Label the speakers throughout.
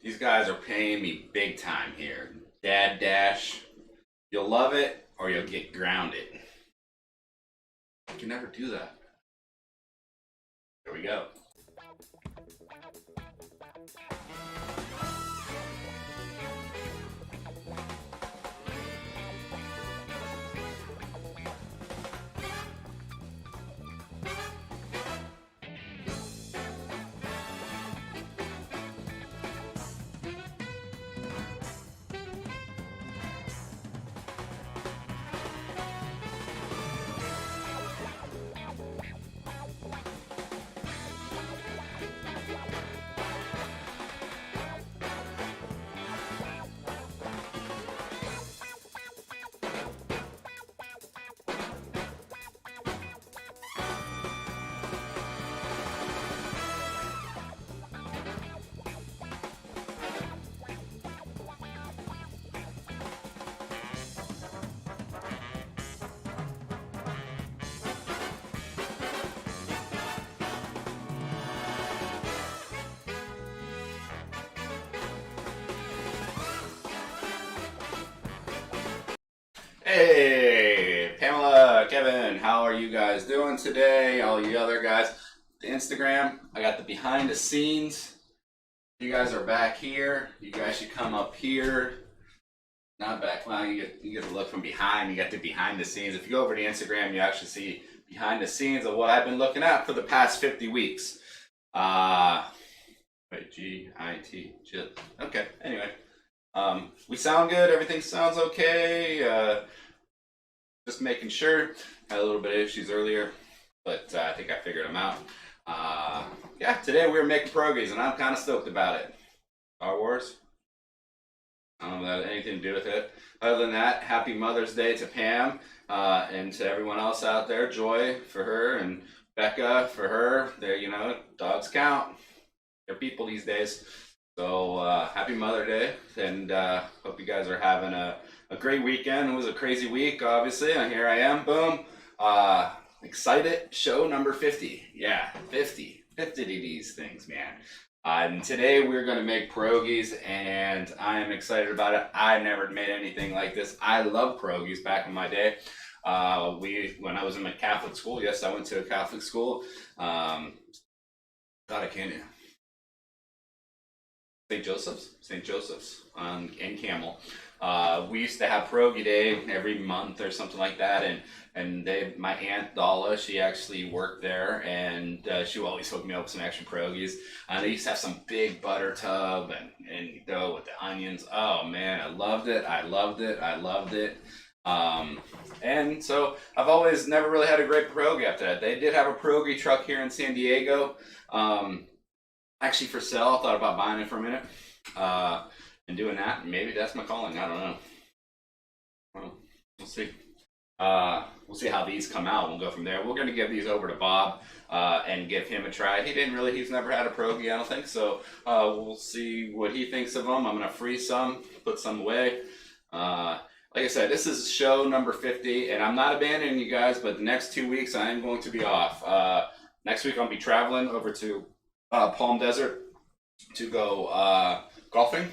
Speaker 1: These guys are paying me big time here. Dad Dash. You'll love it or you'll get grounded. You can never do that. Here we go. Hey, Pamela, Kevin, how are you guys doing today? All you other guys, the Instagram, I got the behind the scenes. You guys are back here. You guys should come up here. Not back. Well, you get to look from behind. You get the behind the scenes. If you go over to Instagram, you actually see behind the scenes of what I've been looking at for the past 50 weeks. Wait, G-I-T, chill. Okay, anyway. We sound good. Everything sounds okay. Just making sure. Had a little bit of issues earlier, but I think I figured them out. Yeah, today we were making pierogies, and I'm kind of stoked about it. Star Wars. I don't know if that had anything to do with it. Other than that, happy Mother's Day to Pam and to everyone else out there. Joy for her and Becca for her. They're, you know, dogs count. They're people these days. So happy Mother Day, and hope you guys are having a great weekend. It was a crazy week, obviously, and here I am, boom. Excited, show number 50. Yeah, 50 of these things, man. And today we're going to make pierogies, and I am excited about it. I never made anything like this. I love pierogies back in my day. When I was in my Catholic school, yes, I went to a Catholic school. God, I can't. St. Joseph's in Camel. We used to have pierogi day every month or something like that, and my aunt Dalla, she actually worked there, and she would always hook me up with some extra pierogies. They used to have some big butter tub and dough with the onions. Oh man, I loved it. And so I've always never really had a great pierogi after that. They did have a pierogi truck here in San Diego. Actually for sale. I thought about buying it for a minute and doing that. Maybe that's my calling. I don't know. Well, we'll see. We'll see how these come out. We'll go from there. We're going to give these over to Bob and give him a try. He's never had a pierogi, I don't think. So we'll see what he thinks of them. I'm going to freeze some, put some away. Like I said, this is show number 50, and I'm not abandoning you guys, but the next 2 weeks I am going to be off. Next week I'll be traveling over to Palm Desert to go golfing,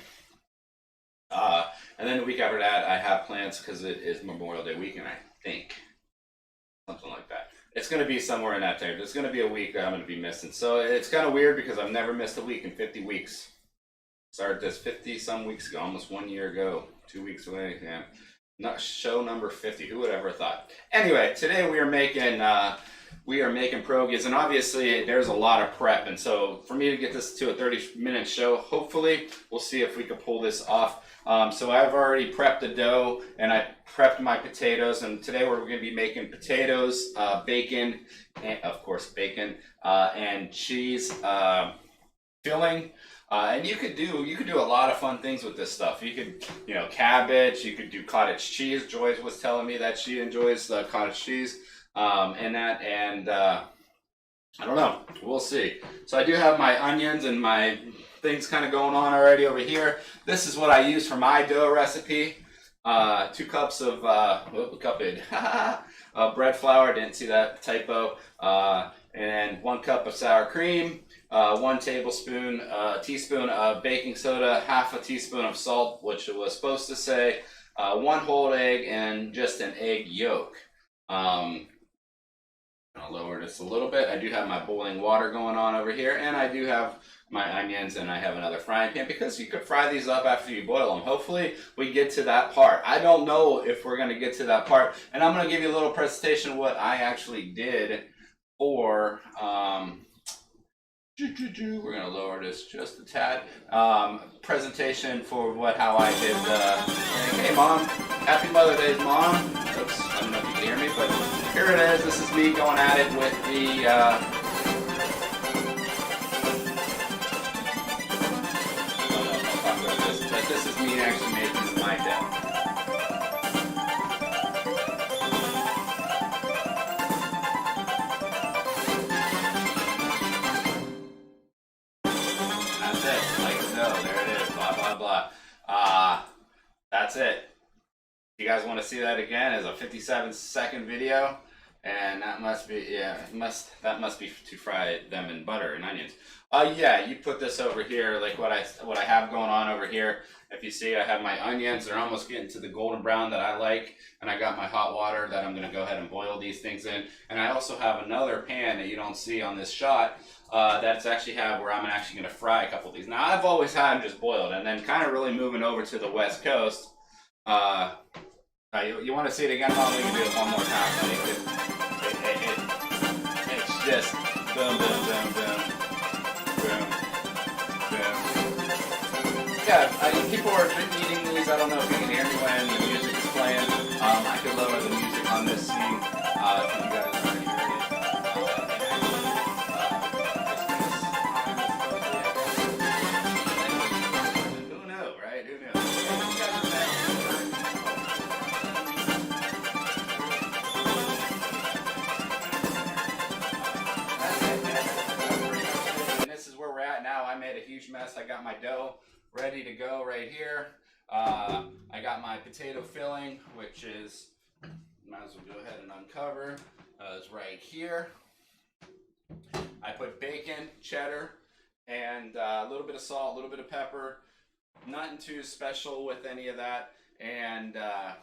Speaker 1: and then the week after that I have plans because it is Memorial Day weekend, I think, something like that. It's going to be somewhere in that time. There's going to be a week that I'm going to be missing, so it's kind of weird because I've never missed a week in 50 weeks. Started this 50 some weeks ago, almost 1 year ago, 2 weeks away. Yeah, not show number 50. Who would ever thought? Anyway, today we are making pierogies, and obviously there's a lot of prep, and so for me to get this to a 30-minute show, hopefully we'll see if we can pull this off. So I've already prepped the dough, and I prepped my potatoes, and today we're going to be making potatoes, bacon, and of course bacon, and cheese filling. And you could do a lot of fun things with this stuff. You could, cabbage. You could do cottage cheese. Joy was telling me that she enjoys cottage cheese. I don't know. We'll see. So I do have my onions and my things kind of going on already over here. This is what I use for my dough recipe. 2 cups of bread flour. Didn't see that typo. And 1 cup of sour cream. 1 tablespoon, teaspoon of baking soda, half a teaspoon of salt, which it was supposed to say, 1 whole egg, and just an egg yolk. I'll lower this a little bit. I do have my boiling water going on over here, and I do have my onions, and I have another frying pan because you could fry these up after you boil them. Hopefully we get to that part. I don't know if we're going to get to that part, and I'm going to give you a little presentation of what I actually did for we're going to lower this just a tad. Presentation for how I did hey Mom, happy Mother's Day, Mom. Oops, I don't know if you can hear me, but here it is. This is me going at it with the but this is me actually making my dough. That's it. You guys want to see that again as a 57-second video, and that must be that must be to fry them in butter and onions. Yeah, you put this over here, like what I have going on over here. If you see, I have my onions. They're almost getting to the golden brown that I like, and I got my hot water that I'm going to go ahead and boil these things in. And I also have another pan that you don't see on this shot that's actually where I'm actually going to fry a couple of these. Now, I've always had them just boiled, and then kind of really moving over to the West Coast. You want to see it again, Mom? We can do it one more time. It's just boom, boom, boom, boom, boom, boom. Yeah, people are eating these. I don't know if you can hear me when the music is playing. I could lower the music on this scene if you guys already heard it. Who knew, right? Who knew? And this is where we're at now. I made a huge mess. I got my dough ready to go right here. I got my potato filling, which is, might as well go ahead and uncover. It's right here. I put bacon, cheddar, and a little bit of salt, a little bit of pepper. Nothing too special with any of that. And yeah,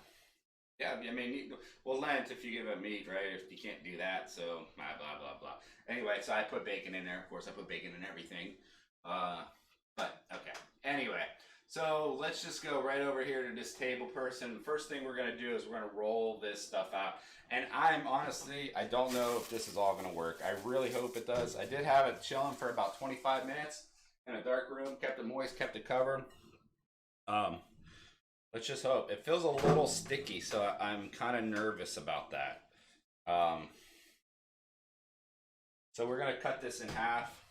Speaker 1: I mean, well, Lent if you give it meat, right? If you can't do that, so blah blah blah blah. Anyway, so I put bacon in there. Of course, I put bacon in everything. But okay. Anyway, so let's just go right over here to this table person. The first thing we're gonna do is we're gonna roll this stuff out. And I'm honestly, I don't know if this is all gonna work. I really hope it does. I did have it chilling for about 25 minutes in a dark room, kept it moist, kept it covered. Let's just hope. It feels a little sticky, so I'm kind of nervous about that. So we're gonna cut this in half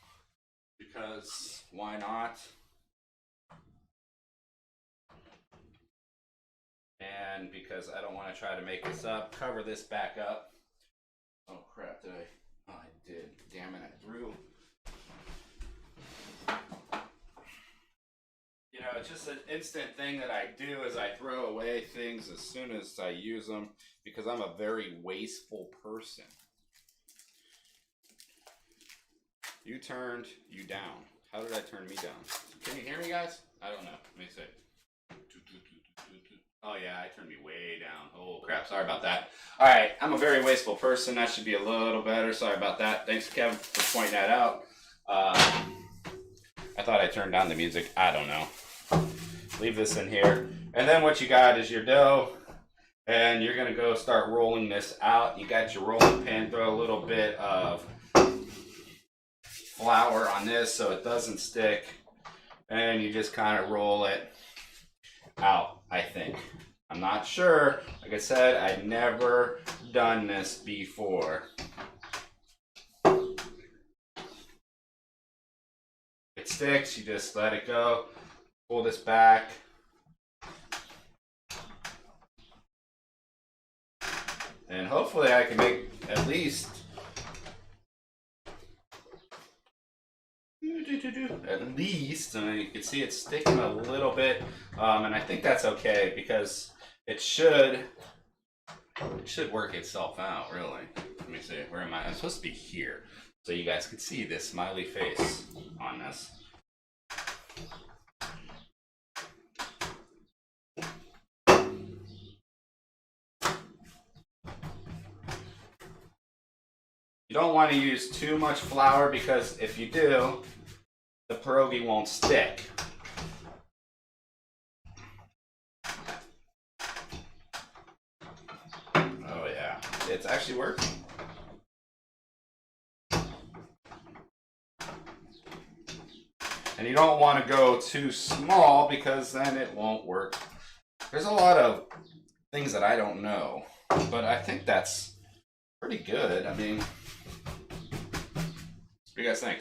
Speaker 1: because why not? And because I don't want to try to make this up, cover this back up. Oh crap! Did I? Oh, I did. Damn it! I threw. You know, it's just an instant thing that I do is I throw away things as soon as I use them because I'm a very wasteful person. You turned you down. How did I turn me down? Can you hear me, guys? I don't know. Let me see. Oh yeah, I turned me way down. Oh crap, sorry about that. All right, I'm a very wasteful person. That should be a little better. Sorry about that. Thanks, Kevin, for pointing that out. I thought I turned down the music. I don't know. Leave this in here. And then what you got is your dough. And you're going to go start rolling this out. You got your rolling pin. Throw a little bit of flour on this so it doesn't stick. And you just kind of roll it out, I think. I'm not sure. Like I said, I've never done this before. It sticks, you just let it go. Pull this back. And hopefully I can make at least and you can see it's sticking a little bit, and I think that's okay because it should work itself out, really. Let me see, where am I? I'm supposed to be here so you guys could see this smiley face on this. You don't want to use too much flour because if you do, the pierogi won't stick. Oh yeah, it's actually working. And you don't want to go too small because then it won't work. There's a lot of things that I don't know, but I think that's pretty good. I mean, what do you guys think?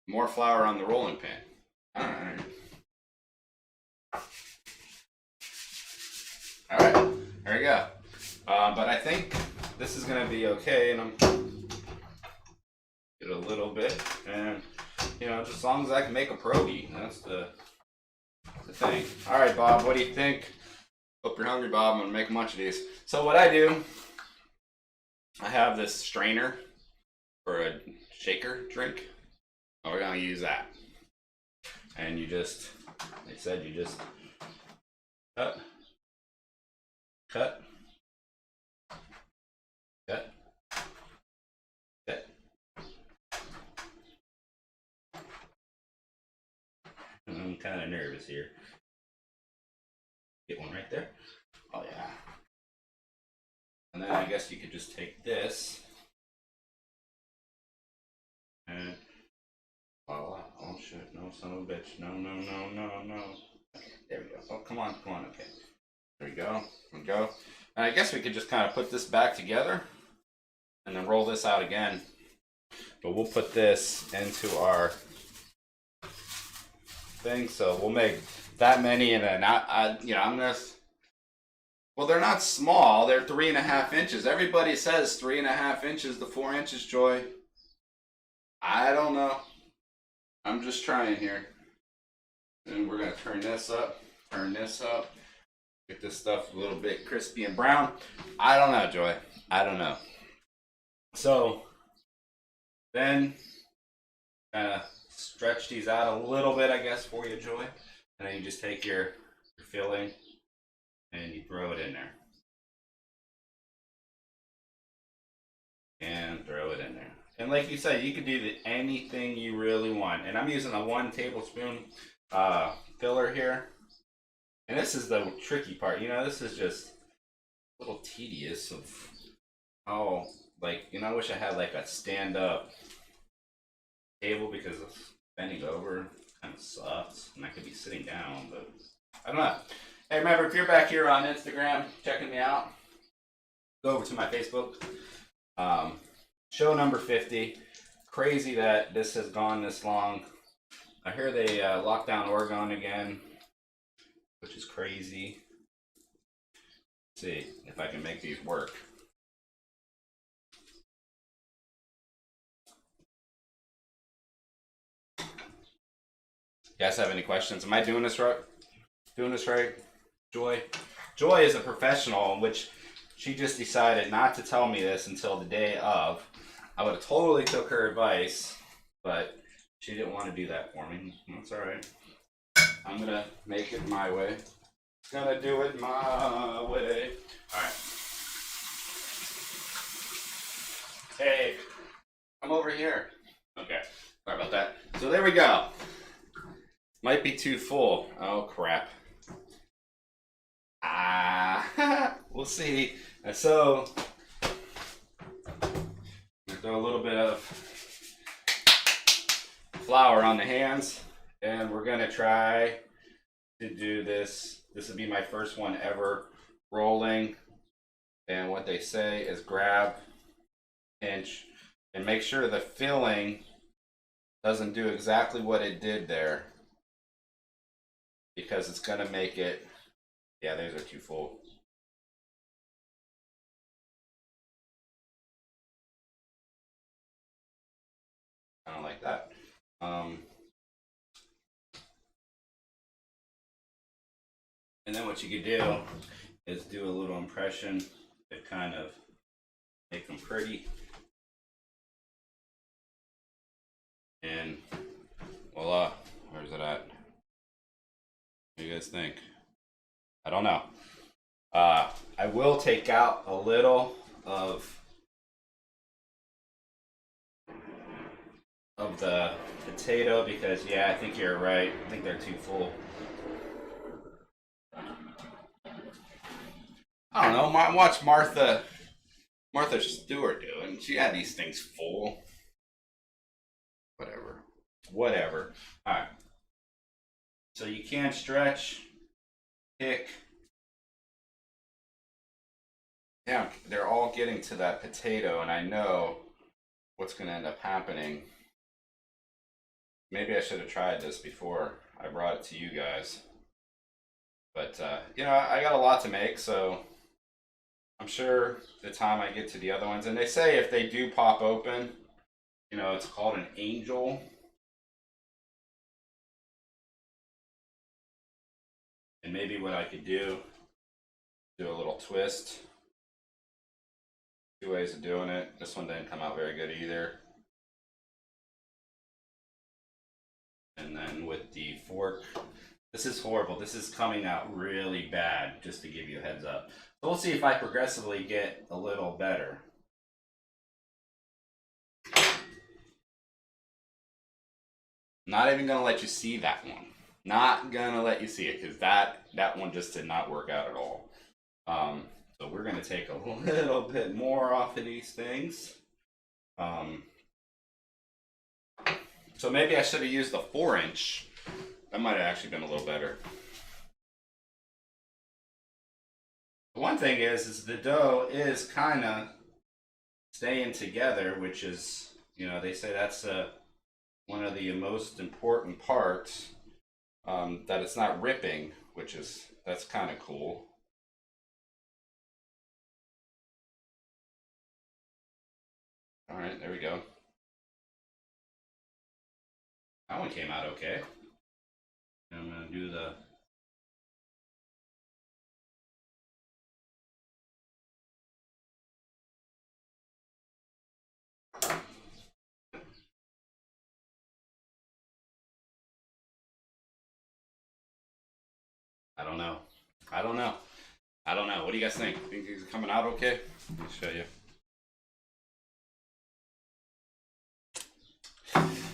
Speaker 1: More flour on the rolling pin. Alright. Alright, there we go. But I think this is going to be okay, and I'm get a little bit, and you know, just as long as I can make a pierogi, that's the thing. Alright, Bob, what do you think? Hope you're hungry, Bob. I'm going to make a bunch of these. So what I do, I have this strainer for a shaker drink. Oh, we're going to use that. And you just, they said you just cut, cut, cut, cut. I'm kind of nervous here. Get one right there. Oh yeah. And then I guess you could just take this and voila. Oh shit! No, son of a bitch! No, no, no, no, no. There we go. Oh, come on, come on. Okay. There we go. There we go. And I guess we could just kind of put this back together and then roll this out again. But we'll put this into our thing. So we'll make that many, and then you know, I'm gonna. Well, they're not small. They're 3.5 inches. Everybody says 3.5 inches to 4 inches, Joy. I don't know. I'm just trying here. And we're gonna turn this up. Turn this up. Get this stuff a little bit crispy and brown. I don't know, Joy. I don't know. So then kind of stretch these out a little bit, I guess, for you, Joy. And then you just take your filling and you throw it in there. And throw it in there. And like you said, you can do anything you really want. And I'm using a 1 tablespoon filler here. And this is the tricky part, you know, this is just a little tedious of how, like, you know, I wish I had like a stand-up table because of bending over kind of sucks. And I could be sitting down, but I don't know. Hey, remember, if you're back here on Instagram checking me out, go over to my Facebook. Show number 50. Crazy that this has gone this long. I hear they locked down Oregon again, which is crazy. Let's see if I can make these work. You guys have any questions? Am I doing this right? Doing this right? Joy? Joy is a professional, which she just decided not to tell me this until the day of. I would have totally took her advice, but she didn't want to do that for me. That's all right. I'm gonna make it my way. Gonna do it my way. All right. Hey, come over here. Okay, sorry about that. So there we go. Might be too full. Oh crap. We'll see. And so, throw a little bit of flour on the hands, and we're gonna try to do this. This will be my first one ever rolling. And what they say is grab, pinch, and make sure the filling doesn't do exactly what it did there, because it's gonna make it, yeah, those are too full. I don't like that. And then what you could do is do a little impression to kind of make them pretty. And voila, where's it at? What do you guys think? I don't know. I will take out a little of the potato because, yeah, I think you're right. I think they're too full. I don't know. Watch Martha Stewart do it. She had these things full. Whatever. All right. So you can stretch, pick. Yeah, they're all getting to that potato, and I know what's going to end up happening. Maybe I should have tried this before I brought it to you guys. But, you know, I got a lot to make, so I'm sure the time I get to the other ones, and they say if they do pop open, you know, it's called an angel. And maybe what I could do a little twist. 2 ways of doing it. This one didn't come out very good either. And then with the fork, this is horrible. This is coming out really bad, just to give you a heads up. So we'll see if I progressively get a little better. Not even gonna let you see that one. Not gonna let you see it because that one just did not work out at all. So we're gonna take a little bit more off of these things. So maybe I should have used the 4-inch. That might have actually been a little better. The one thing is the dough is kind of staying together, which is, you know, they say that's one of the most important parts. That it's not ripping, that's kind of cool. All right, there we go. That one came out okay. I'm gonna do the. I don't know. I don't know. I don't know. What do you guys think? Think it's coming out okay? Let me show you.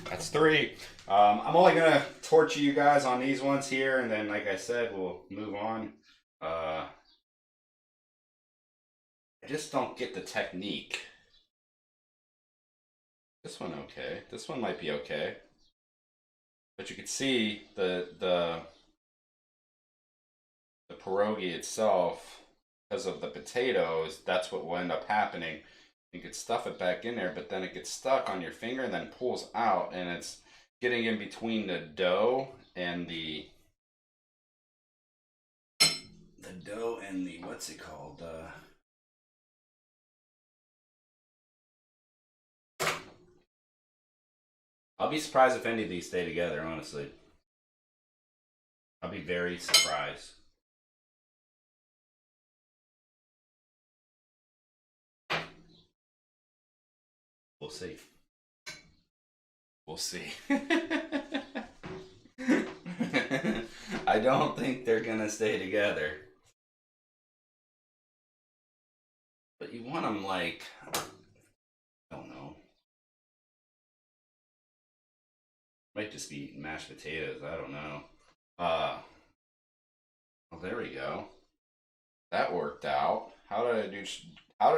Speaker 1: That's 3. I'm only gonna torture you guys on these ones here, and then, like I said, we'll move on. I just don't get the technique. This one okay. This one might be okay. But you can see the pierogi itself, because of the potatoes, that's what will end up happening. You could stuff it back in there, but then it gets stuck on your finger and then pulls out, and it's getting in between the dough and the what's it called? I'll be surprised if any of these stay together, honestly. I'll be very surprised. We'll see. We'll see. I don't think they're gonna stay together. But you want them like, I don't know. Might just be eating mashed potatoes. I don't know. Well, there we go. That worked out. How did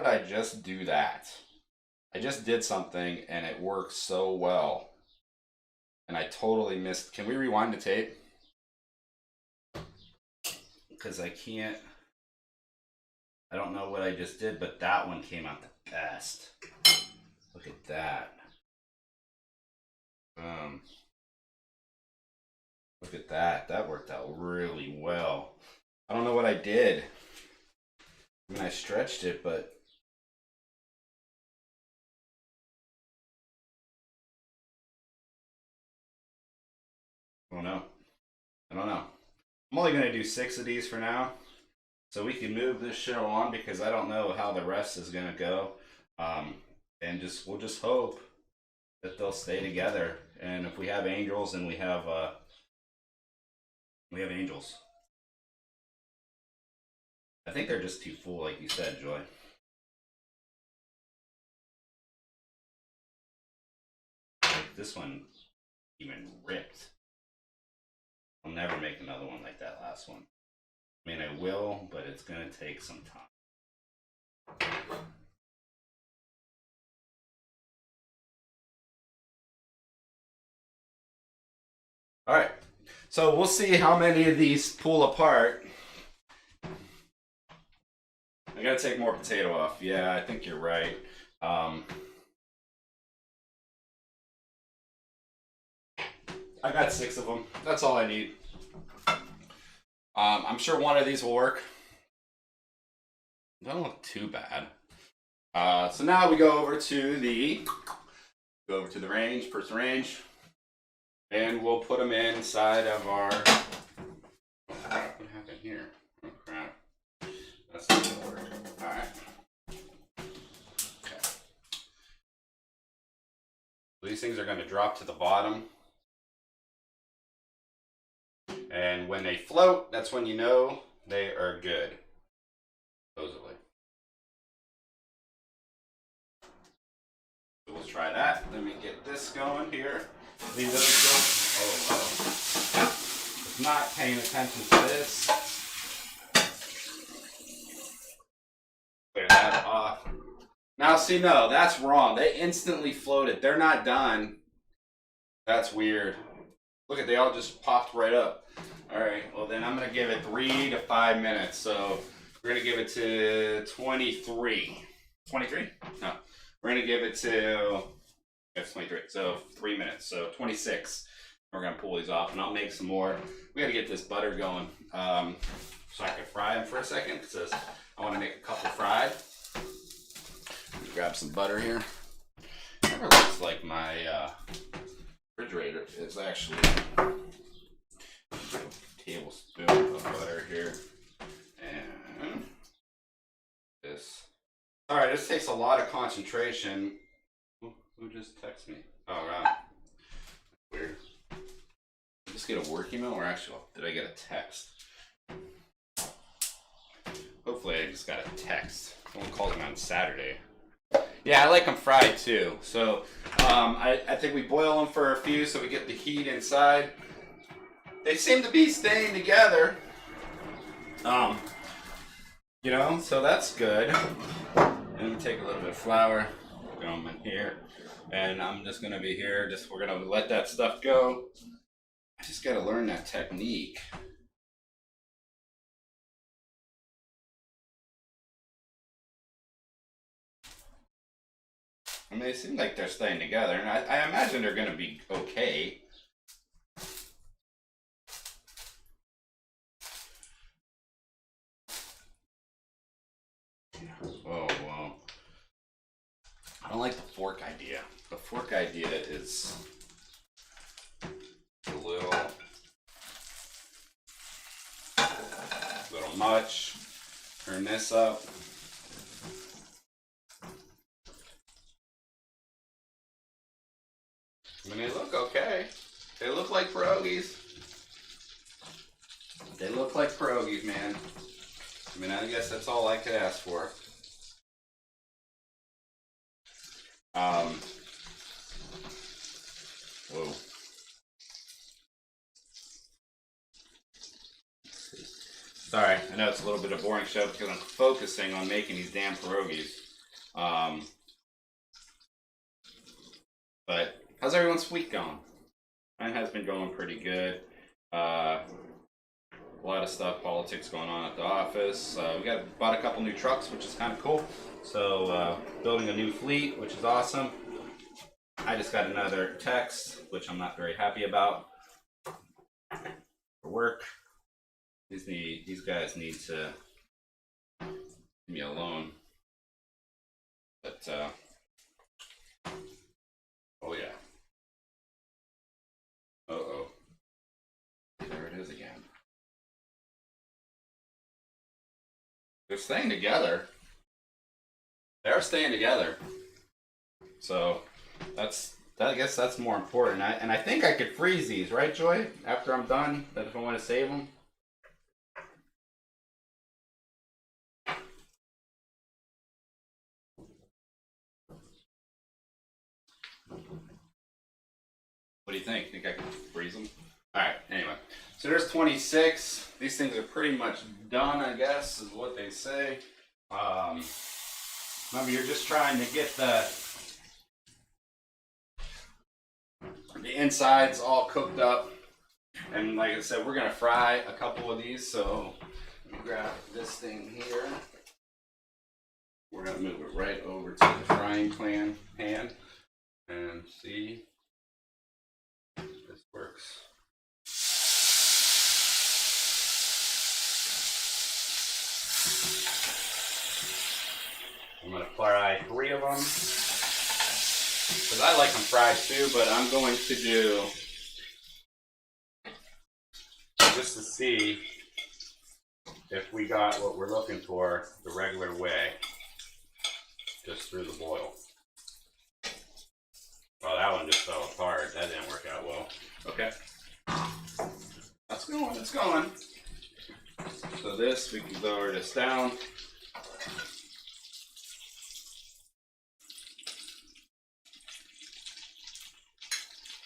Speaker 1: I just do that? I just did something and it worked so well. And I totally missed. Can we rewind the tape? Because I can't. I don't know what I just did, but that one came out the best. Look at that. Look at that. That worked out really well. I don't know what I did. I mean, I stretched it, but I don't know. I don't know. I'm only going to do 6 of these for now. So we can move this show on because I don't know how the rest is going to go. And we'll just hope that they'll stay together. And if we have angels, then we have angels. I think they're just too full, like you said, Joy. Like this one even ripped. I'll never make another one like that last one. I mean, I will, but it's going to take some time. All right, so we'll see how many of these pull apart. I gotta take more potato off. Yeah, I think you're right. I got 6 of them. That's all I need. I'm sure one of these will work. Don't look too bad. So now we go over to the range, first range, and we'll put them inside of our. What happened here? Oh crap! That's not gonna work. All right. Okay. So these things are going to drop to the bottom. And when they float, that's when you know they are good. Supposedly. So we'll try that. Let me get this going here. Leave those going. Oh, wow. not paying attention to this. Clear that off. Now, see, no, that's wrong. They instantly floated. They're not done. That's weird. Look at, they all just popped right up. All right, well then I'm gonna give it 3 to 5 minutes. So we're gonna give it to 23. 23? No, we're gonna give it to, it's 23, so 3 minutes, so 26. We're gonna pull these off and I'll make some more. We gotta get this butter going so I can fry them for a second because I wanna make a couple fried. Grab some butter here. Never looks like my refrigerator is actually a tablespoon of butter here. And this. Alright, this takes a lot of concentration. Who just texted me? Oh, wow. Weird. Did I just get a work email or actually did I get a text? Hopefully I just got a text. Someone called me on Saturday. Yeah, I like them fried too. So I think we boil them for a few so we get the heat inside. They seem to be staying together. You know, so that's good. And we take a little bit of flour, throw them in here, and I'm just gonna be here. We're gonna let that stuff go. I just gotta learn that technique. I mean, they seem like they're staying together, and I imagine they're gonna be okay. Oh, well. I don't like the fork idea. The fork idea is a little much. Turn this up. I mean, they look okay. They look like pierogies. They look like pierogies, man. I mean, I guess that's all I could ask for. Whoa. Sorry, I know it's a little bit of a boring show because I'm focusing on making these damn pierogies. But how's everyone's week going? Mine has been going pretty good. A lot of stuff, politics going on at the office. We bought a couple new trucks, which is kind of cool. So building a new fleet, which is awesome. I just got another text, which I'm not very happy about. For work, these guys need to leave me alone. But oh yeah. Uh-oh. There it is again. They're staying together. They're staying together. So I guess that's more important. And I think I could freeze these, right, Joy? After I'm done, that if I want to save them. What do you think? Think I can freeze them? Alright, anyway. So there's 26. These things are pretty much done, I guess, is what they say. Remember, you're just trying to get the insides all cooked up. And like I said, we're going to fry a couple of these. So let me grab this thing here. We're going to move it right over to the frying pan and see if this works. I'm going to fry 3 of them because I like them fried too, but I'm going to do, just to see if we got what we're looking for the regular way, just through the boil. Well, that one just fell apart. That didn't work out well. Okay. That's going, it's going. So this, we can lower this down.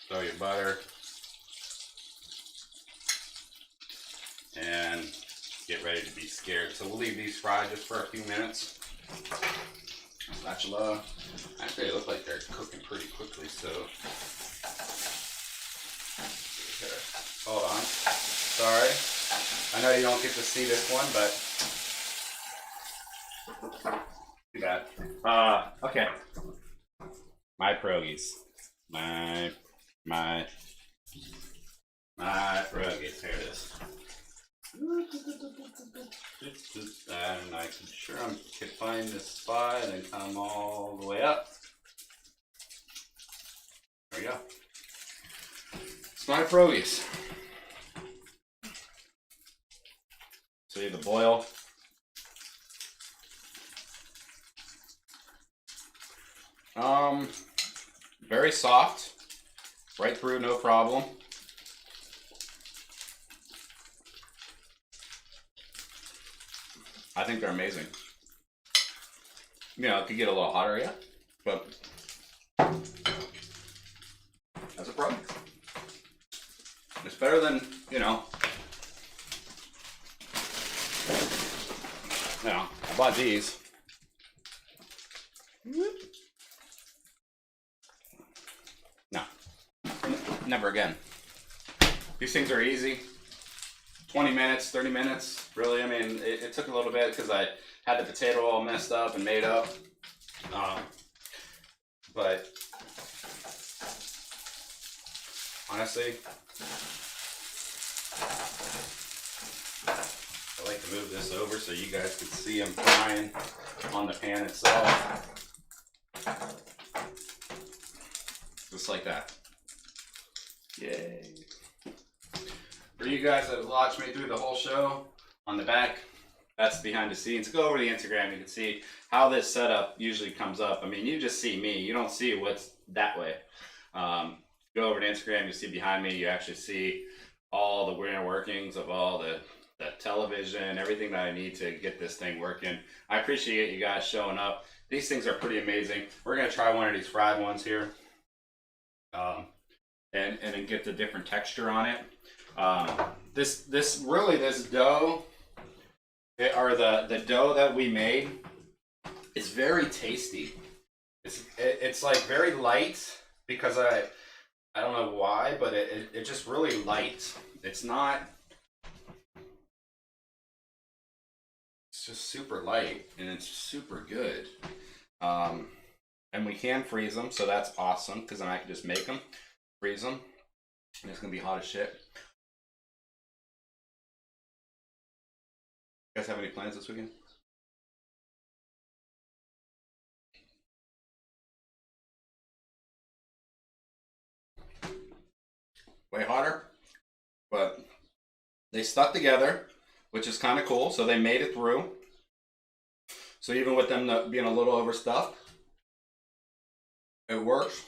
Speaker 1: Throw your butter. and get ready to be scared. So we'll leave these fried just for a few minutes. Spatula. Actually, they look like they're cooking pretty quickly, so hold on. Sorry. I know you don't get to see this one, but too bad. Okay. My pierogies. My pierogies. Here it is. And I'm sure I can find this spot and then come all the way up. There we go. It's my pierogies. See the boil. Very soft, right through, no problem. I think they're amazing. You know, it could get a little hotter, yeah, but that's a problem. It's better than, I bought these. No, never again. These things are easy. 20 minutes, 30 minutes, really. I mean, it took a little bit because I had the potato all messed up and made up. But honestly, I like to move this over so you guys can see them frying on the pan itself. Just like that. Yay. For you guys that have watched me through the whole show, on the back, that's behind the scenes. Go over to the Instagram, you can see how this setup usually comes up. I mean, you just see me. You don't see what's that way. Go over to Instagram, you see behind me, you actually see all the inner workings of all the television, everything that I need to get this thing working. I appreciate you guys showing up. These things are pretty amazing. We're going to try one of these fried ones here. And then get the different texture on it. This dough, or the dough that we made, is very tasty. It's like very light because I don't know why, but it's just really light. It's just super light and it's super good. And we can freeze them, so that's awesome because then I can just make them, freeze them, and it's gonna be hot as shit. You guys have any plans this weekend? Way hotter, but they stuck together, which is kind of cool. So they made it through. So even with them being a little overstuffed, it works.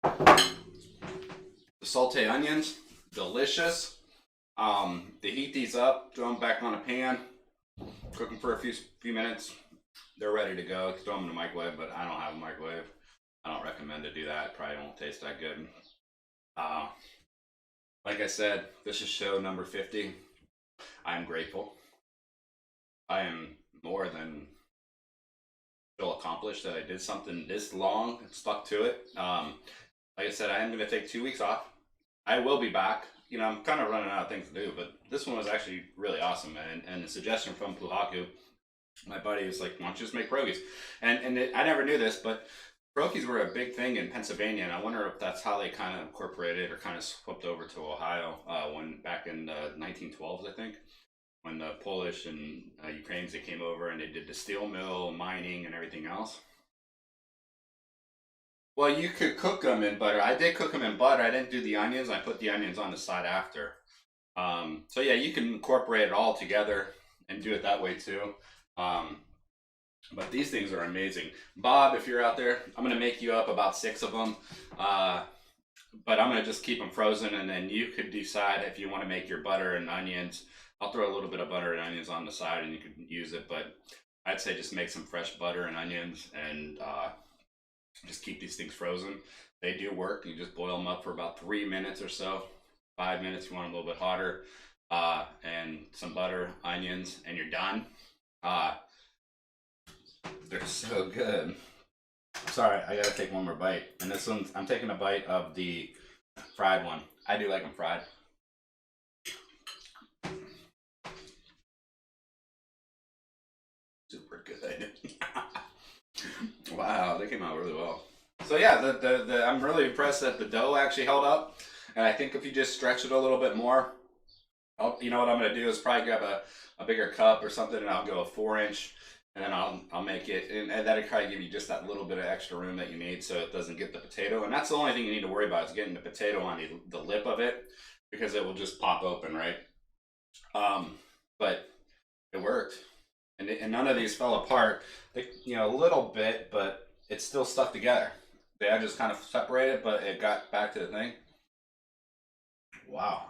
Speaker 1: The sauteed onions, delicious. To heat these up, throw them back on a pan, cook them for a few minutes. They're ready to go. Throw them in the microwave, but I don't have a microwave. I don't recommend to do that. It probably won't taste that good. Like I said, this is show number 50. I am grateful. I am more than feel accomplished that I did something this long and stuck to it. Like I said, I am going to take 2 weeks off. I will be back. I'm kind of running out of things to do, but this one was actually really awesome. And the suggestion from Puhaku, my buddy, was like, why don't you just make pierogies? And I never knew this, but pierogies were a big thing in Pennsylvania, and I wonder if that's how they kind of incorporated or kind of swept over to Ohio when back in the 1912s, I think, when the Polish and Ukrainians, they came over and they did the steel mill, mining, and everything else. Well, you could cook them in butter. I did cook them in butter. I didn't do the onions. I put the onions on the side after. So yeah, you can incorporate it all together and do it that way too. But these things are amazing. Bob, if you're out there, I'm going to make you up about 6 of them. But I'm going to just keep them frozen, and then you could decide if you want to make your butter and onions. I'll throw a little bit of butter and onions on the side and you can use it, but I'd say just make some fresh butter and onions and just keep these things frozen. They do work. You just boil them up for about 3 minutes or so. 5 minutes, you want them a little bit hotter. and some butter, onions, and you're done. They're so good. Sorry, I gotta take one more bite. And this one's, I'm taking a bite of the fried one. I do like them fried. Super good. Wow, they came out really well. So yeah, I'm really impressed that the dough actually held up. And I think if you just stretch it a little bit more, you know what I'm gonna do is probably grab a bigger cup or something, and I'll go a 4-inch, and then I'll make it, and that'll probably give you just that little bit of extra room that you need, so it doesn't get the potato. And that's the only thing you need to worry about, is getting the potato on the lip of it, because it will just pop open, right? But it worked, and none of these fell apart. They, you know, a little bit, but it's still stuck together. They had just kind of separated, but it got back to the thing. Wow.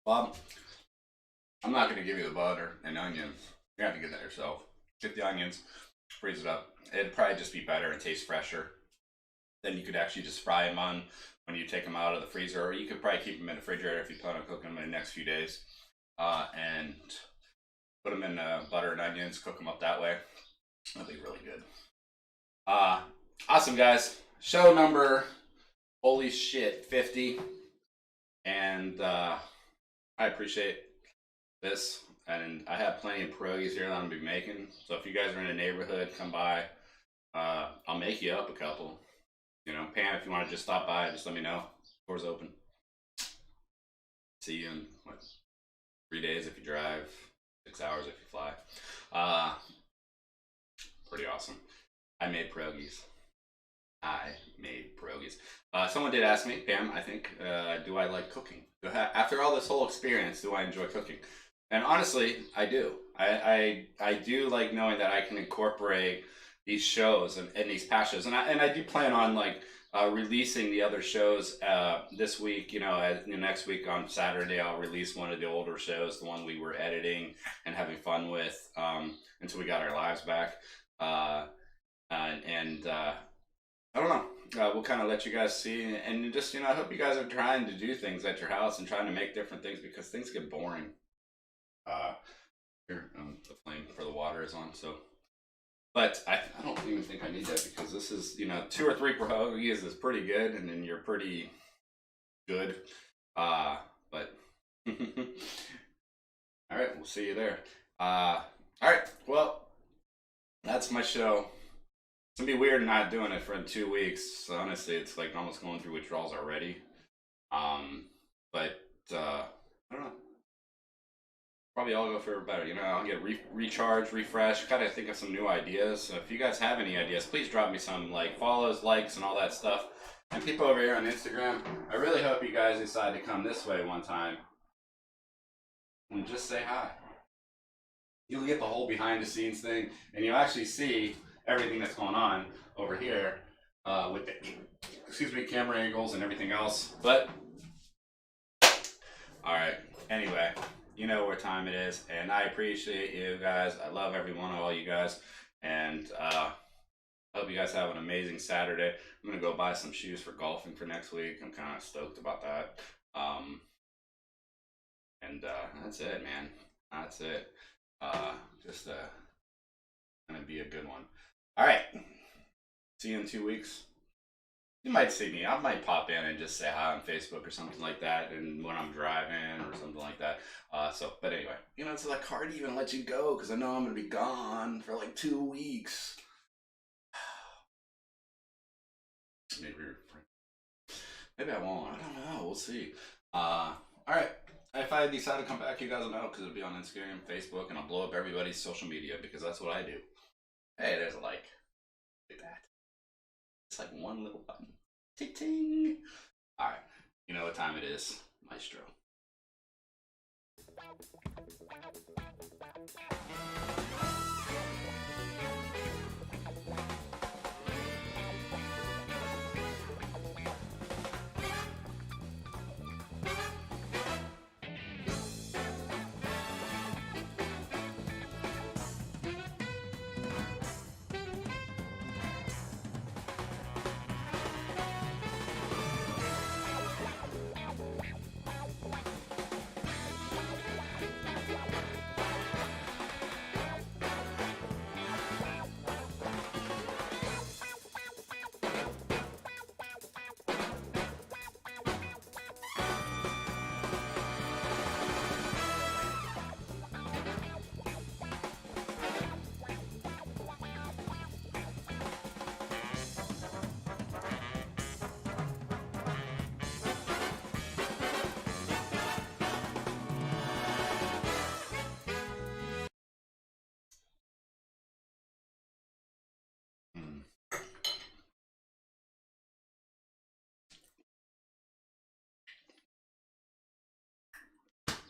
Speaker 1: Well, I'm not going to give you the butter and onions. You have to get that yourself. Get the onions, freeze it up. It'd probably just be better and taste fresher. Then you could actually just fry them on when you take them out of the freezer, or you could probably keep them in the refrigerator if you plan on cooking them in the next few days. And put them in butter and onions, cook them up that way. That'll be really good. Awesome, guys. Show number, holy shit, 50. And I appreciate this. And I have plenty of pierogies here that I'm going to be making. So if you guys are in a neighborhood, come by. I'll make you up a couple. You know, Pam, if you want to just stop by, just let me know. Door's open. See you in, what, 3 days if you drive, 6 hours if you fly. Pretty awesome. I made pierogies. Someone did ask me, Pam, I think, do I like cooking? After all this whole experience, do I enjoy cooking? And honestly, I do. I do like knowing that I can incorporate these shows and these past shows. And I do plan on like releasing the other shows this week. You know, next week on Saturday, I'll release one of the older shows, the one we were editing and having fun with until we got our lives back. I don't know. We'll kind of let you guys see, and just, you know, I hope you guys are trying to do things at your house and trying to make different things, because things get boring. Here, the flame for the water is on, so. But I don't even think I need that, because this is, you know, 2 or 3 pierogies is pretty good, and then you're pretty good. But all right, we'll see you there. All right, well, that's my show. It's gonna be weird not doing it for 2 weeks. Honestly, it's like almost going through withdrawals already. But I don't know. Probably I'll go for better. You know, I'll get recharge, refresh, kind of think of some new ideas. So if you guys have any ideas, please drop me some, like, follows, likes, and all that stuff. And people over here on Instagram, I really hope you guys decide to come this way one time and just say hi. You'll get the whole behind the scenes thing, and you'll actually see everything that's going on over here with the camera angles and everything else. But all right, anyway, you know what time it is, and I appreciate you guys. I love every one of all you guys, and I hope you guys have an amazing Saturday. I'm gonna go buy some shoes for golfing for next week. I'm kind of stoked about that. And that's it, man. That's it. Just gonna be a good one. All right. See you in 2 weeks. You might see me. I might pop in and just say hi on Facebook or something like that, and when I'm driving or something like that. But anyway, you know, it's like hard to even let you go, because I know I'm gonna be gone for like 2 weeks. Maybe I won't. I don't know. We'll see. All right. If I decide to come back, you guys will know, because it'll be on Instagram, Facebook, and I'll blow up everybody's social media, because that's what I do. Hey, there's a like. Look at that. It's like one little button. Ting-ting. All right. You know what time it is, Maestro.